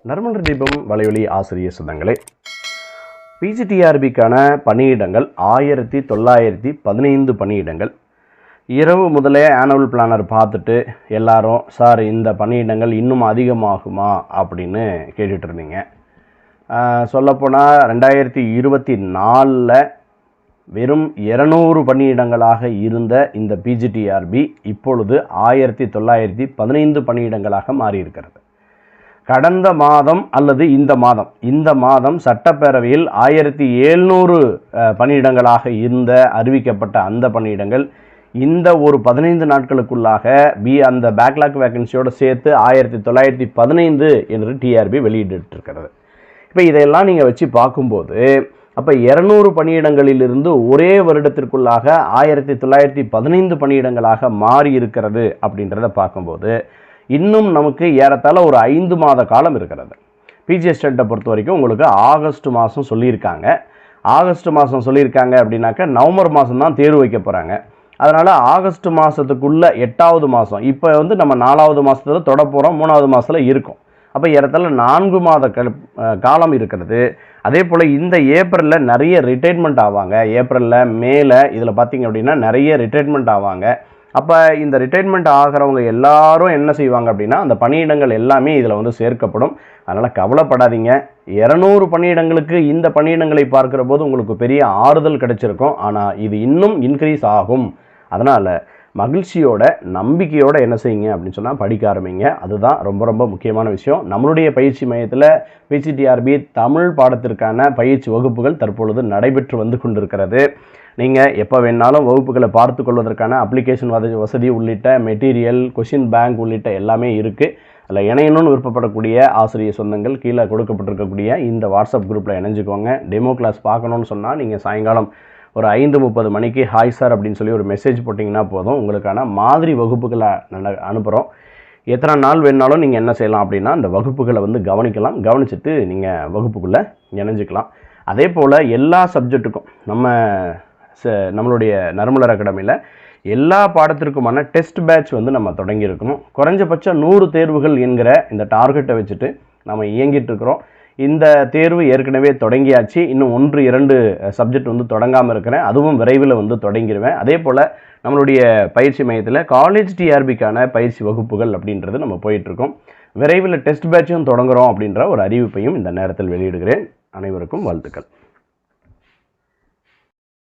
நறுமலர் தீபம் வலையொலி ஆசிரியர் சொந்தங்களே, பிஜிடிஆர்பிக்கான பணியிடங்கள் 1915 பணியிடங்கள். இரவு முதலே ஆனுவல் பிளானர் பார்த்துட்டு எல்லாரும் சார் இந்த பணியிடங்கள் இன்னும் அதிகமாகுமா அப்படின்னு கேட்டுட்டு இருந்தீங்க. சொல்லப்போனால் 2024 வெறும் 200 பணியிடங்களாக இருந்த இந்த பிஜிடிஆர்பி இப்பொழுது 1915 பணியிடங்களாக மாறியிருக்கிறது. கடந்த மாதம் அல்லது இந்த மாதம் சட்டப்பேரவையில் 1700 பணியிடங்களாக இருந்த அறிவிக்கப்பட்ட அந்த பணியிடங்கள் இந்த ஒரு 15 நாட்களுக்குள்ளாக அந்த பேக்லாக் வேக்கன்சியோடு சேர்த்து 1915 என்று டிஆர்பி வெளியிட்டிருக்கிறது. இப்போ இதையெல்லாம் நீங்கள் வச்சு பார்க்கும்போது அப்போ 200 பணியிடங்களிலிருந்து ஒரே வருடத்திற்குள்ளாக 1915 பணியிடங்களாக மாறி இருக்கிறது அப்படின்றத பார்க்கும்போது இன்னும் நமக்கு ஏறத்தாழ ஒரு 5 மாத காலம் இருக்கிறது. பிஜிஎஸ்டெட்டை பொறுத்த வரைக்கும் உங்களுக்கு ஆகஸ்ட் மாதம் சொல்லியிருக்காங்க. அப்படின்னாக்கா நவம்பர் மாதம் தான் தேர்வு வைக்க போகிறாங்க. அதனால் ஆகஸ்ட் மாதத்துக்குள்ளே 8வது மாதம், இப்போ நம்ம 4வது மாதத்தில் தொட போகிறோம், 3வது மாதத்தில் இருக்கும். அப்போ ஏறத்தாழ 4 மாத காலம் இருக்கிறது. அதே போல் இந்த ஏப்ரலில் நிறைய ரிட்டைர்மெண்ட் ஆவாங்க. ஏப்ரலில் மேல இதில் பார்த்திங்க அப்படின்னா நிறைய ரிட்டைர்மெண்ட் ஆவாங்க. அப்போ இந்த ரிட்டைர்மெண்ட் ஆகிறவங்க எல்லாரும் என்ன செய்வாங்க அப்படின்னா அந்த பணியிடங்கள் எல்லாமே இதில் சேர்க்கப்படும். அதனால் கவலைப்படாதீங்க. 200 பணியிடங்களுக்கு இந்த பணியிடங்களை பார்க்குற போது உங்களுக்கு பெரிய ஆறுதல் கிடைச்சிருக்கும். ஆனால் இது இன்னும் இன்க்ரீஸ் ஆகும். அதனால் மகிழ்ச்சியோட நம்பிக்கையோடு என்ன செய்யுங்க அப்படின்னு சொன்னால் படிக்க ஆரம்பிங்க. அதுதான் ரொம்ப ரொம்ப முக்கியமான விஷயம். நம்மளுடைய பயிற்சி மையத்தில் பிஜிடிஆர்பி தமிழ் பாடத்திற்கான பயிற்சி வகுப்புகள் தற்பொழுது நடைபெற்று வந்து கொண்டிருக்கிறது. நீங்கள் எப்போ வேணாலும் வகுப்புகளை பார்த்து கொள்வதற்கான அப்ளிகேஷன் வசதி உள்ளிட்ட மெட்டீரியல், கொஷின் பேங்க் உள்ளிட்ட எல்லாமே இருக்குது. அதில் இணையணும்னு விருப்பப்படக்கூடிய ஆசிரியர் சொந்தங்கள் கீழே கொடுக்கப்பட்டிருக்கக்கூடிய இந்த வாட்ஸ்அப் குரூப்பில் இணைஞ்சிக்கோங்க. டெமோ கிளாஸ் பார்க்கணுன்னு சொன்னால் நீங்கள் சாயங்காலம் ஒரு 5:30 மணிக்கு ஹாய் சார் அப்படின்னு சொல்லி ஒரு மெசேஜ் போட்டிங்கன்னா போதும், உங்களுக்கான மாதிரி வகுப்புகளை அனுப்புகிறோம். எத்தனை நாள் வேணாலும் நீங்கள் என்ன செய்யலாம் அப்படின்னா அந்த வகுப்புகளை கவனிக்கலாம். கவனிச்சுட்டு நீங்கள் வகுப்புக்குள்ளே இணைஞ்சிக்கலாம். அதே போல் எல்லா சப்ஜெக்ட்டுக்கும் நம்மளுடைய நறுமலர் அகாடமியில் எல்லா பாடத்திற்குமான டெஸ்ட் பேட்ச் நம்ம தொடங்கியிருக்கணும். குறைஞ்சபட்சம் 100 தேர்வுகள் என்கிற இந்த டார்கெட்டை வச்சுட்டு நம்ம இயங்கிட்டு இருக்கிறோம். இந்த தேர்வு ஏற்கனவே தொடங்கியாச்சு. இன்னும் 1-2 சப்ஜெக்ட் தொடங்காமல் இருக்கிறேன். அதுவும் விரைவில் தொடங்கிடுவேன். அதே போல் நம்மளுடைய பயிற்சி மையத்தில் காலேஜ் டிஆர்பிக்கான பயிற்சி வகுப்புகள் அப்படின்றது நம்ம போயிட்டுருக்கோம். விரைவில் டெஸ்ட் பேட்சும் தொடங்குகிறோம் அப்படின்ற ஒரு அறிவிப்பையும் இந்த நேரத்தில் வெளியிடுகிறேன். அனைவருக்கும் வாழ்த்துக்கள்.